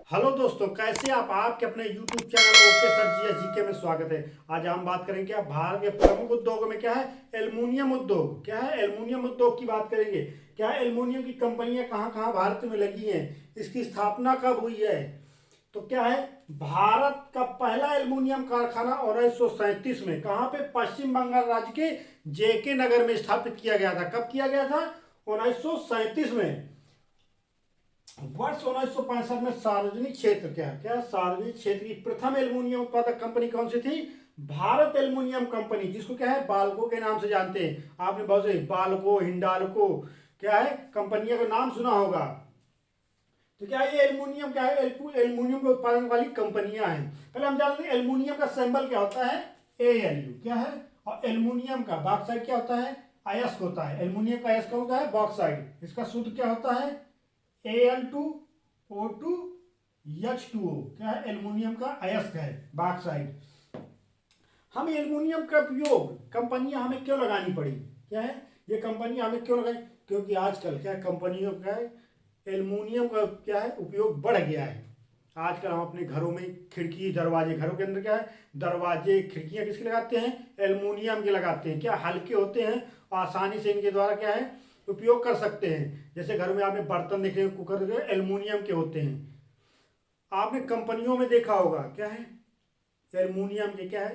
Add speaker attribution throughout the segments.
Speaker 1: Hello दोस्तों, कैसे आप आपके अपने YouTube channel okay sir G S GK में स्वागत है। आज हम बात करेंगे क्या भारत के प्रमुख उद्योगों में क्या है एल्युमिनियम उद्योग। क्या है एल्युमिनियम उद्योग की बात करेंगे। क्या है एल्युमिनियम की कंपनियां कहाँ कहाँ भारत में लगी हैं, इसकी स्थापना कब हुई है। तो क्या है भारत का पहला एल्युमिनियम कारखाना 1937 में कहाँ पे पश्चिम बंगाल राज्य के जेके नगर में स्थापित किया गया था। कब किया गया था? 1937 में। वर्ष 1965 में सार्वजनिक क्षेत्र क्या है, क्या सार्वजनिक क्षेत्र की प्रथम एल्युमिनियम उत्पादक कंपनी कौन सी थी? भारत एल्युमिनियम कंपनी, जिसको क्या है बाल्को के नाम से जानते हैं। आपने बहुत से बाल्को, हिंडाल्को क्या है कंपनियों का नाम सुना होगा। तो क्या है ये एल्युमिनियम क्या है एल्युमिनियम के उत्पादन वाली कंपनियां हैं। पहले हम जानते हैं एल्युमिनियम का सिंबल क्या होता है, ALU क्या है। और एल्युमिनियम का बॉक्साइड क्या होता है, अयस्क होता है। एल्युमिनियम का अयस्क होता है बॉक्साइड। इसका सूत्र क्या होता है Al2O2H2O। क्या है एल्युमिनियम का अयस्क है बॉक्साइड। हम एल्युमिनियम का उपयोग कंपनियां हमें क्यों लगानी पड़ी, क्या है ये कंपनी हमें क्यों लगाई? क्योंकि आजकल क्या कंपनियों का एल्युमिनियम का क्या है उपयोग बढ़ गया है। आजकल हम अपने घरों में खिड़की दरवाजे, घरों के अंदर क्या है दरवाजे खिड़कियां किसके लगाते हैं, एल्युमिनियम के लगाते हैं। क्या हल्के होते हैं, आसानी से इनके द्वारा क्या है उपयोग कर सकते हैं। जैसे घर में आपने बर्तन देखे कुकर एल्युमिनियम के होते हैं। आपने कंपनियों में देखा होगा क्या है एल्युमिनियम के क्या है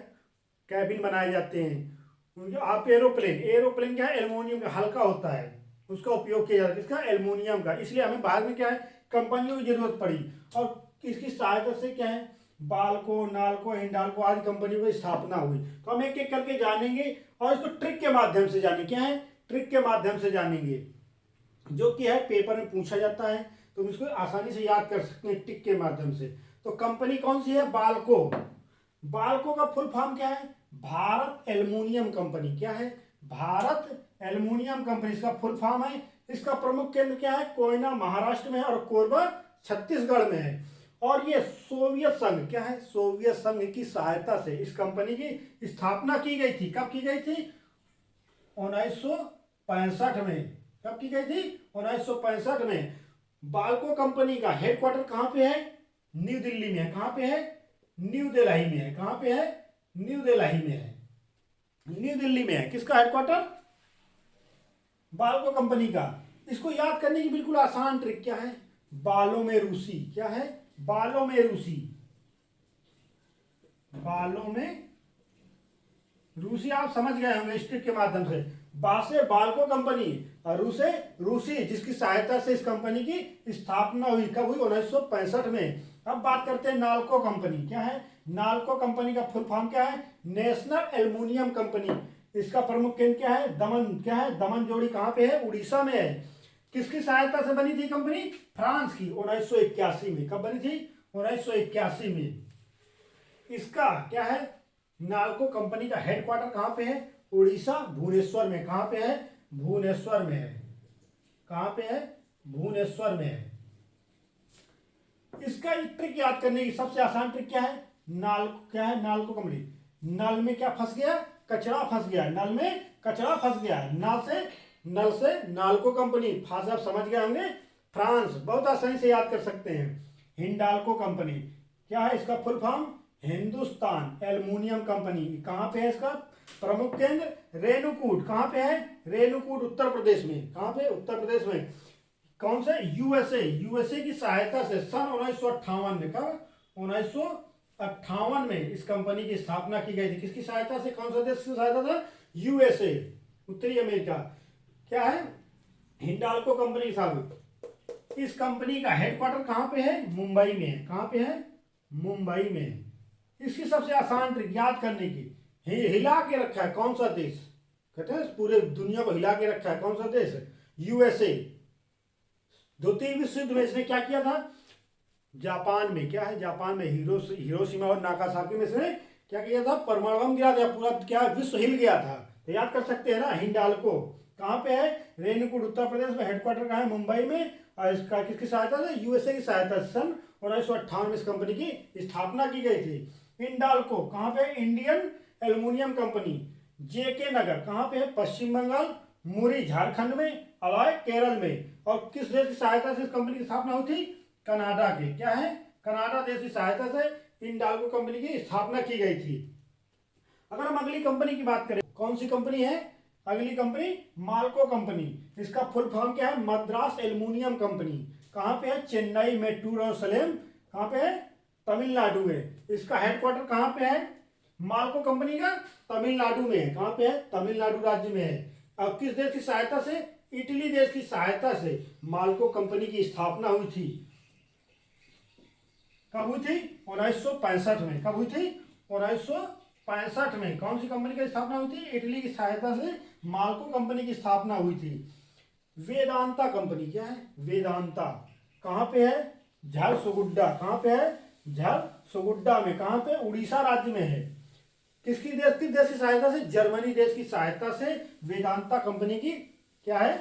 Speaker 1: कैबिन बनाए जाते हैं। उनके आप एरोप्लेन एरोप्लेन क्या है एल्युमिनियम का हल्का होता है, उसका उपयोग किया जाता है किसका, एल्युमिनियम का। इसलिए हमें बाद में क्या है कंपनियों की जरूरत पड़ी और इसकी सहायता से क्या है बाल्को, नाल्को, हिंडाल्को आदि कंपनियों की स्थापना हुई। तो हम एक एक करके जानेंगे और इसको ट्रिक के माध्यम से जानेंगे। क्या है ट्रिक के माध्यम से जानेंगे, जो कि है पेपर में पूछा जाता है, तो हम इसको आसानी से याद कर सकते हैं ट्रिक के माध्यम से। तो कंपनी कौन सी है, बाल्को। बाल्को का फुल फॉर्म क्या है, भारत एल्युमिनियम कंपनी। क्या है भारत एल्युमिनियम कंपनी, इसका फुल फॉर्म है। इसका प्रमुख केंद्र क्या है, कोयना महाराष्ट्र में है और कोरबा छत्तीसगढ़ में है। और ये सोवियत संघ क्या है सोवियत संघ की सहायता से इस कंपनी की स्थापना की गई थी। कब की गई थी? 1965 में। कब की गई थी? 1965 में। बाल्को कंपनी का हेडक्वार्टर कहां पे है? न्यू दिल्ली में है। कहां पे है? न्यू दिल्ली में है। कहां पे है? न्यू दिल्ली में है। न्यू दिल्ली में है किसका हेडक्वार्टर, बाल्को कंपनी का। इसको याद करने की बिल्कुल आसान ट्रिक क्या है, बालों में रूसी। क्या है बालों में रूसी, बालों में रूसी आप समझ गए होंगे इस ट्रिक के माध्यम से। बासे बाल्को कंपनी और रूसे रूसी, जिसकी सहायता से इस कंपनी की स्थापना हुई। कब हुई? 1965 में। अब बात करते हैं नाल्को कंपनी। क्या है नाल्को कंपनी का फुल फॉर्म क्या है, नेशनल एल्युमिनियम कंपनी। इसका प्रमुख केंद्र क्या है, दमन। क्या है दमन जोड़ी कहां पे है? उड़ीसा में है। किसकी सहायता से बनी थी कंपनी? फ्रांस की। 1981 में। कब बनी थी? 1981 में। इसका क्या है नाल्को कंपनी का हेडक्वार्टर कहां पे है? उड़ीसा, भुवनेश्वर में। कहां पे है? भुवनेश्वर में है। कहां पे है? भुवनेश्वर में है। इसका एक ट्रिक याद करने की सबसे आसान ट्रिक क्या है, नाल क्या है नाल्को कंपनी, नल में क्या फंस गया, कचरा फंस गया। नल में कचरा फंस गया। नल से नाल्को कंपनी, फांस आप समझ गए होंगे। फ्रांस, बहुत आसानी से याद कर सकते हैं। हिंडाल्को कंपनी क्या है इसका full form, Hindustan aluminium company. कहां पे है इसका प्रमुख केंद्र? रेणुकूट। कहां पे है? रेणुकूट उत्तर प्रदेश में। कहां पे? उत्तर प्रदेश में। कौन से? यूएसए की सहायता से सन 1958 में। कब? 1958 में इस कंपनी की स्थापना की गई थी। किसकी सहायता से? कौन सा देश की सहायता था? यूएसए, उत्तरी अमेरिका। क्या है हिंडाल्को कंपनी साहब। इस कंपनी का हेडक्वार्टर कहां पे है? मुंबई में है। कहां पे है? मुंबई में है। इसकी सबसे आसान ट्रिक याद करने की, हिला के रखा है कौन सा देश, कहते हैं पूरे दुनिया को हिला के रखा है कौन सा देश? यूएसए। द्वितीय विश्व युद्ध में इसने क्या किया था? जापान में। क्या है जापान में हिरोशिमा और नागासाकी में इसने क्या किया था? परमाणु बम गिरा था। पूरा क्या विश्व हिल गया था। तो याद कर सकते हैं ना हिंडाल्को। कहां पे है? रेणुकूट उत्तर प्रदेश में। हेडक्वार्टर कहां है? मुंबई में। और इसका किसकी सहायता से? यूएसए की सहायता से सन 1958 में इस कंपनी की स्थापना की गई थी। हिंडाल्को कहां पे? इंडियन एल्युमिनियम कंपनी, जेके नगर। कहां पे है? पश्चिम बंगाल। मुरी झारखंड में। अलाय केरल में। और किस देश की सहायता से इस कंपनी की स्थापना हुई थी? कनाडा के। क्या है? कनाडा देश की सहायता से हिंडाल्को कंपनी की स्थापना की गई थी। अगर हम अगली कंपनी की बात करें, कौन सी कंपनी है अगली कंपनी? माल्को कंपनी। इसका फुल फॉर्म क्या है? Madras aluminium company. कहाँ पे है? चेन्नई मेट्रोपोलिटन। कहाँ पे है? तमिलनाडु में। इसका हेडक्वार्टर कहाँ पे है माल्को कंपनी का? तमिलनाडु में है। कहाँ पे है? तमिलनाडु राज्य में है। अब किस देश की सहायता से? इटली देश की सहायता से माल्को कंपनी की स्थापना हुई थी। कब हुई थी? 1965 में। कब हुई थी? 1965 में। कौन सी कंपनी की स्थापना हुई थी? इटली की सहायता से माल्को कंपनी की स्थापना हुई थी। वेदांता कंपनी क्या है? वेदांता कहाँ पे है? झारसुगुड्डा। कहाँ पे है? झारसुगुड्डा में। कहाँ पे? उड़ीसा राज्य में है। किस देश की सहायता से? जर्मनी देश की सहायता से वेदांता कंपनी की क्या है?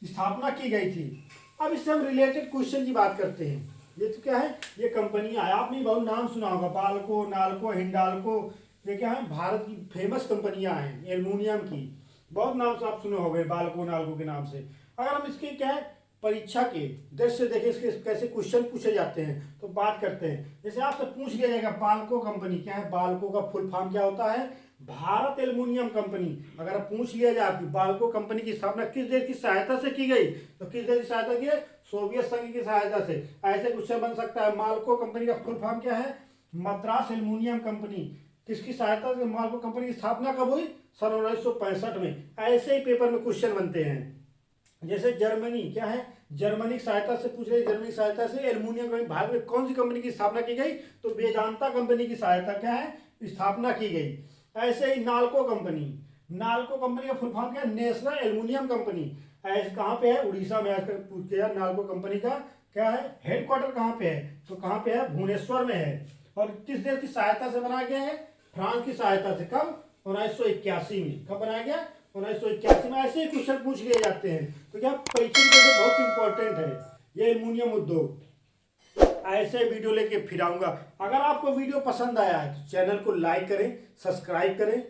Speaker 1: स्थापना की गई थी। अब इससे हम रिलेटेड क्वेश्चन की बात करते हैं। ये तो क्या है? ये कंपनियां है, आपने बहुत नाम सुना होगा, बाल्को, नाल्को, हिंडाल्को। ये क्या है? भारत की फेमस कंपनियां हैं एल्युमिनियम की। बहुत नाम से आप सुने होंगे बाल्को, नाल्को के नाम से। अगर हम इसके क्या है परीक्षा के दृष्टि से देखें, इसके कैसे क्वेश्चन पूछे जाते हैं तो बात करते हैं। जैसे आपसे पूछ लिया जाएगा बाल्को कंपनी क्या है? बाल्को का फुल फॉर्म क्या होता है? Bharat aluminium company. अगर पूछ लिया जाए कि बाल्को कंपनी की स्थापना किस देश की सहायता से की गई, तो किस देश की सहायता की है? सोवियत संघ की सहायता से। ऐसे क्वेश्चन बन सकता है। माल्को कंपनी का फुल फॉर्म क्या है? Madras aluminium company. किसकी सहायता से माल्को कंपनी की स्थापना कब हुई? सन 1965 में। ऐसे ही पेपर में क्वेश्चन बनते हैं। जैसे जर्मनी क्या है? जर्मनी की सहायता से पूछ रहे, जर्मनी की सहायता से एल्युमिनियम कंपनी, भारत में कौन सी कंपनी की स्थापना की गई? तो वेदांता कंपनी की सहायता क्या है? स्थापना की गई। ऐसे ही नाल्को कंपनी। नाल्को कंपनी का फुल फॉर्म क्या है? National aluminium company. ऐसे कहाँ पे है? उड़ीसा में। आजकल पूछ किया नाल्को कंपनी का क्या है हेडक्वार्टर कहाँ पे है? तो कहाँ पे है? भुवनेश्वर में है। और किस देश की सहायता से बनाया गया है? फ्रांस की सहायता से। कब? 1981 में। कब बनाया गया? 1981 में। ऐसे ही क्वेश्चन पूछ लिए जाते हैं। तो क्या परीक्षा के लिए बहुत इंपॉर्टेंट है ये एल्युमिनियम उद्योग। ऐसे वीडियो लेके फिर आऊंगा। अगर आपको वीडियो पसंद आया है तो चैनल को लाइक करें, सब्सक्राइब करें